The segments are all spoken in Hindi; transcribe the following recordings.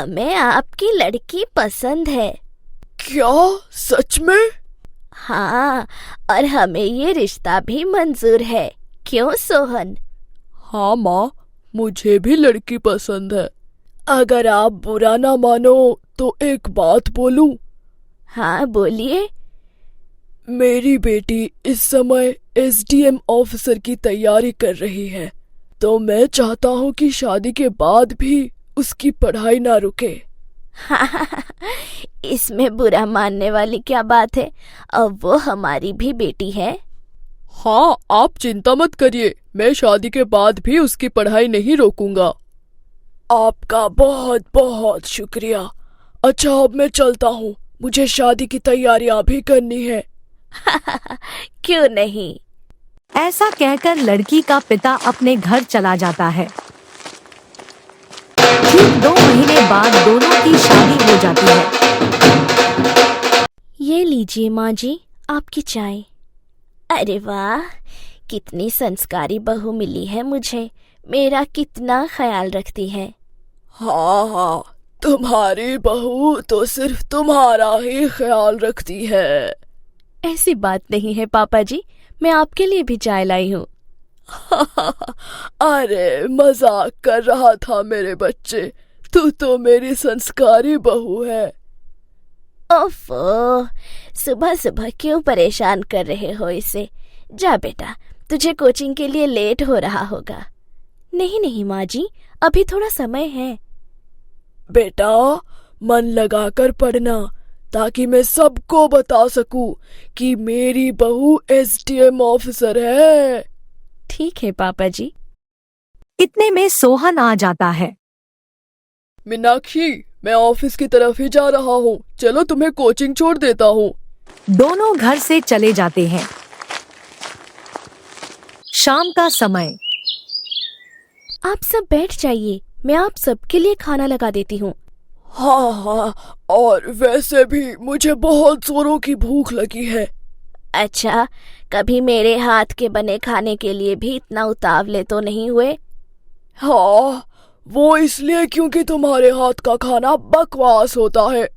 हमें आपकी लड़की पसंद है। क्या सच में? हाँ, और हमें ये रिश्ता भी मंजूर है। क्यों सोहन? हाँ माँ, मुझे भी लड़की पसंद है। अगर आप बुरा ना मानो तो एक बात बोलूं? हाँ बोलिए। मेरी बेटी इस समय एसडीएम ऑफिसर की तैयारी कर रही है, तो मैं चाहता हूँ कि शादी के बाद भी उसकी पढ़ाई ना रुके। इसमें बुरा मानने वाली क्या बात है? अब वो हमारी भी बेटी है। हाँ, आप चिंता मत करिए, मैं शादी के बाद भी उसकी पढ़ाई नहीं रोकूंगा। आपका बहुत बहुत शुक्रिया। अच्छा, अब मैं चलता हूँ, मुझे शादी की तैयारियां भी करनी है। क्यों नहीं। ऐसा कहकर लड़की का पिता अपने घर चला जाता है। ठीक 2 महीने बाद दोनों की शादी हो जाती है। ये लीजिए माँ जी, आपकी चाय। अरे वाह, कितनी संस्कारी बहू मिली है मुझे। मेरा कितना ख्याल रखती है। हाँ हाँ, तुम्हारी बहू तो सिर्फ तुम्हारा ही ख्याल रखती है। ऐसी बात नहीं है पापा जी, मैं आपके लिए भी चाय लाई हूँ। अरे मजाक कर रहा था मेरे बच्चे, तू तो मेरी संस्कारी बहू है। ओफो, सुबह सुबह क्यों परेशान कर रहे हो इसे? जा बेटा, तुझे कोचिंग के लिए लेट हो रहा होगा। नहीं नहीं माँ जी, अभी थोड़ा समय है। बेटा, मन लगाकर पढ़ना, ताकि मैं सबको बता सकूं कि मेरी बहू एसडीएम ऑफिसर है। ठीक है पापा जी। इतने में सोहन आ जाता है। मीनाक्षी, मैं ऑफिस की तरफ ही जा रहा हूँ, चलो तुम्हें कोचिंग छोड़ देता हूँ। दोनों घर से चले जाते हैं। शाम का समय। आप सब बैठ जाइए, मैं आप सबके लिए खाना लगा देती हूँ। हाँ हाँ, और वैसे भी मुझे बहुत जोरों की भूख लगी है। अच्छा, कभी मेरे हाथ के बने खाने के लिए भी इतना उतावले तो नहीं हुए? हाँ, वो इसलिए क्योंकि तुम्हारे हाथ का खाना बकवास होता है।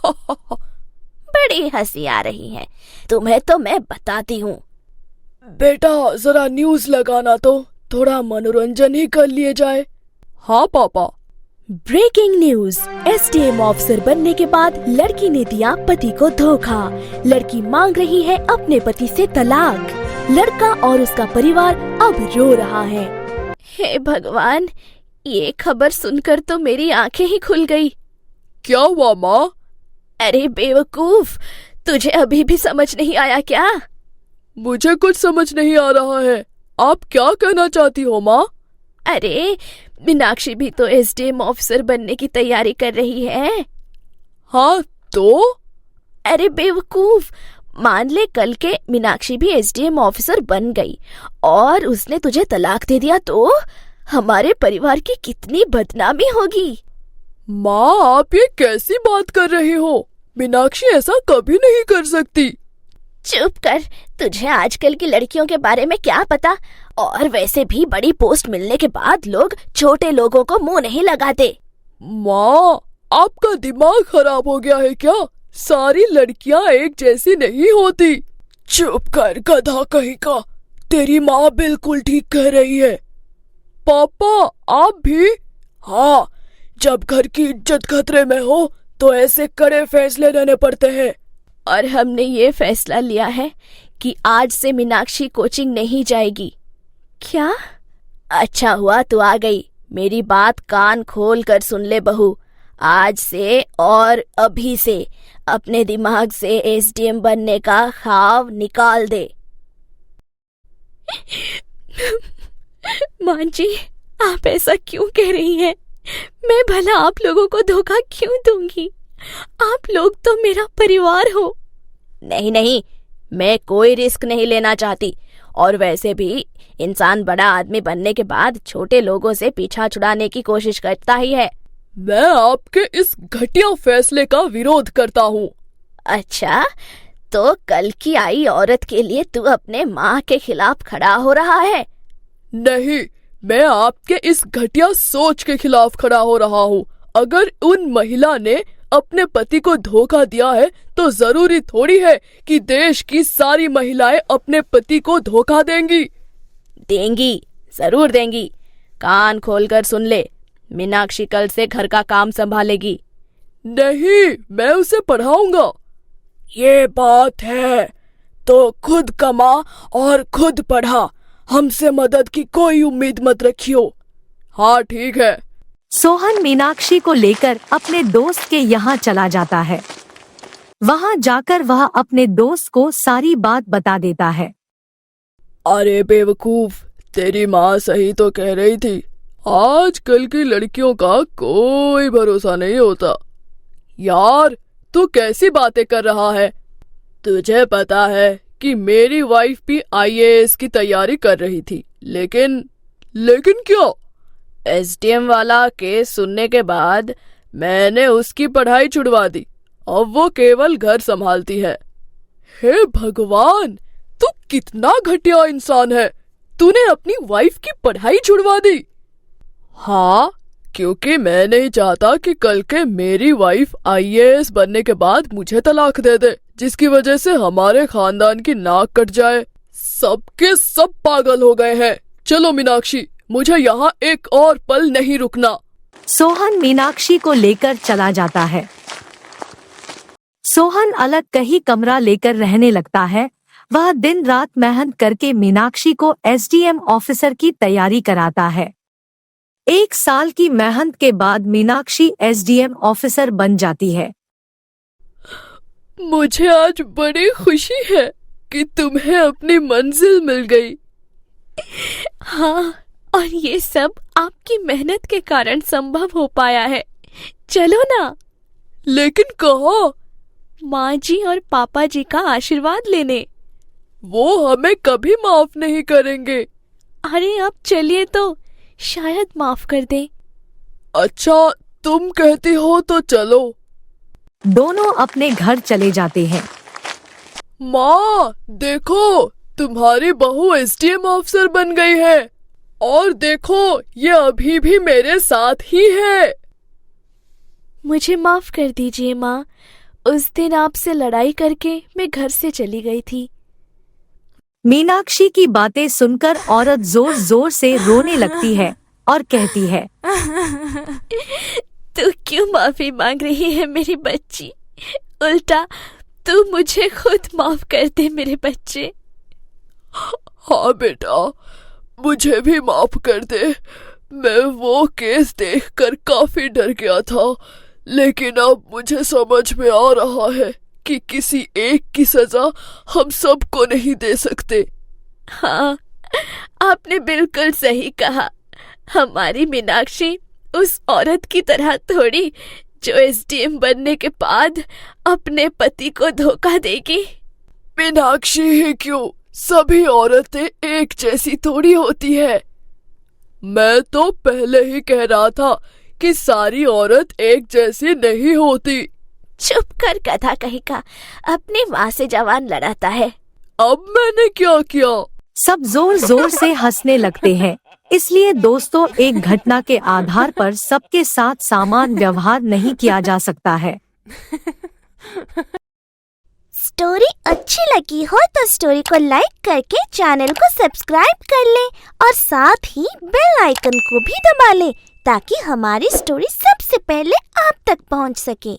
बड़ी हंसी आ रही है, तुम्हें तो मैं बताती हूँ। बेटा, जरा न्यूज़ लगाना तो, थोड़ा मनोरंजन ही कर लिए जाए। हाँ पापा। ब्रेकिंग न्यूज, एसडीएम ऑफिसर बनने के बाद लड़की ने दिया पति को धोखा। लड़की मांग रही है अपने पति से तलाक। लड़का और उसका परिवार अब रो रहा है। हे भगवान, ये खबर सुनकर तो मेरी आंखें ही खुल गई। क्या हुआ माँ? अरे बेवकूफ, तुझे अभी भी समझ नहीं आया क्या? मुझे कुछ समझ नहीं आ रहा है, आप क्या कहना चाहती हो माँ? अरे, मीनाक्षी भी तो एसडीएम ऑफिसर बनने की तैयारी कर रही है। हाँ तो? अरे बेवकूफ, मान ले कल के मीनाक्षी भी एसडीएम ऑफिसर बन गई और उसने तुझे तलाक दे दिया तो हमारे परिवार की कितनी बदनामी होगी। माँ, आप ये कैसी बात कर रही हो? मीनाक्षी ऐसा कभी नहीं कर सकती। चुप कर, तुझे आजकल की लड़कियों के बारे में क्या पता? और वैसे भी बड़ी पोस्ट मिलने के बाद लोग छोटे लोगों को मुंह नहीं लगाते। माँ, आपका दिमाग खराब हो गया है क्या? सारी लड़कियाँ एक जैसी नहीं होती। चुप कर गधा कहीं का, तेरी माँ बिल्कुल ठीक कह रही है। पापा, आप भी? हाँ, जब घर की इज्जत खतरे में हो तो ऐसे कड़े फैसले लेने पड़ते हैं। और हमने ये फैसला लिया है कि आज से मीनाक्षी कोचिंग नहीं जाएगी। क्या? अच्छा हुआ तू आ गई। मेरी बात कान खोल कर सुन ले बहू। आज से और अभी से अपने दिमाग से एसडीएम बनने का ख्वाब निकाल दे। मां जी, आप ऐसा क्यों कह रही हैं? मैं भला आप लोगों को धोखा क्यों दूंगी? आप लोग तो मेरा परिवार हो। नहीं नहीं, मैं कोई रिस्क नहीं लेना चाहती। और वैसे भी इंसान बड़ा आदमी बनने के बाद छोटे लोगों से पीछा छुड़ाने की कोशिश करता ही है। मैं आपके इस घटिया फैसले का विरोध करता हूँ। अच्छा, तो कल की आई औरत के लिए तू अपने माँ के खिलाफ खड़ा हो रहा है? नहीं, मैं आपके इस घटिया सोच के खिलाफ खड़ा हो रहा हूँ। अगर उन महिला ने अपने पति को धोखा दिया है तो जरूरी थोड़ी है कि देश की सारी महिलाएं अपने पति को धोखा देंगी। देंगी, जरूर देंगी। कान खोलकर सुन ले, मीनाक्षी कल से घर का काम संभालेगी। नहीं, मैं उसे पढ़ाऊंगा। ये बात है तो खुद कमा और खुद पढ़ा, हमसे मदद की कोई उम्मीद मत रखियो। हाँ ठीक है। सोहन मीनाक्षी को लेकर अपने दोस्त के यहाँ चला जाता है। वहाँ जाकर वह अपने दोस्त को सारी बात बता देता है। अरे बेवकूफ, तेरी माँ सही तो कह रही थी, आजकल की लड़कियों का कोई भरोसा नहीं होता। यार, तू कैसी बातें कर रहा है? तुझे पता है कि मेरी वाइफ भी IAS की तैयारी कर रही थी, लेकिन क्या? SDM वाला केस सुनने के बाद मैंने उसकी पढ़ाई छुड़वा दी। अब वो केवल घर संभालती है। हे भगवान, तू कितना घटिया इंसान है। तूने अपनी वाइफ की पढ़ाई छुड़वा दी? हाँ, क्योंकि मैं नहीं चाहता कि कल के मेरी वाइफ IAS बनने के बाद मुझे तलाक दे दे, जिसकी वजह से हमारे खानदान की नाक कट जाए। सबके सब पागल हो गए हैं। चलो मीनाक्षी, मुझे यहाँ एक और पल नहीं रुकना। सोहन मीनाक्षी को लेकर चला जाता है। सोहन अलग कहीं कमरा लेकर रहने लगता है। वह दिन रात मेहनत करके मीनाक्षी को SDM ऑफिसर की तैयारी कराता है। 1 साल की मेहनत के बाद मीनाक्षी SDM ऑफिसर बन जाती है। मुझे आज बड़ी खुशी है कि तुम्हें अपनी मंजिल मिल गई। हाँ, और ये सब आपकी मेहनत के कारण संभव हो पाया है। चलो ना। लेकिन कहाँ? माँ जी और पापा जी का आशीर्वाद लेने। वो हमें कभी माफ नहीं करेंगे। अरे अब चलिए तो, शायद माफ कर दें। अच्छा, तुम कहती हो तो चलो। दोनों अपने घर चले जाते हैं। माँ, देखो, तुम्हारी बहू SDM ऑफिसर बन गई है। और देखो, ये अभी भी मेरे साथ ही है। मुझे माफ कर दीजिए माँ, उस दिन आपसे लड़ाई करके मैं घर से चली गई थी। मीनाक्षी की बातें सुनकर औरत जोर जोर से रोने लगती है और कहती है, तू क्यों माफी मांग रही है मेरी बच्ची? उल्टा तू मुझे खुद माफ कर दे मेरे बच्चे। हाँ बेटा, मुझे भी माफ कर दे। मैं वो केस देखकर काफी डर गया था, लेकिन अब मुझे समझ में आ रहा है कि किसी एक की सजा हम सबको नहीं दे सकते। हाँ, आपने बिल्कुल सही कहा। हमारी मीनाक्षी उस औरत की तरह थोड़ी जो SDM बनने के बाद अपने पति को धोखा देगी। मीनाक्षी ही क्यों, सभी औरतें एक जैसी थोड़ी होती है। मैं तो पहले ही कह रहा था कि सारी औरत एक जैसी नहीं होती। चुप कर गधा कहीं का, अपनी माँ से जवान लड़ाता है। अब मैंने क्या किया? सब जोर जोर से हंसने लगते हैं। इसलिए दोस्तों, एक घटना के आधार पर सबके साथ समान व्यवहार नहीं किया जा सकता है। स्टोरी अच्छी लगी हो तो स्टोरी को लाइक करके चैनल को सब्सक्राइब कर लें और साथ ही बेल आइकन को भी दबा लें ताकि हमारी स्टोरी सबसे पहले आप तक पहुंच सके।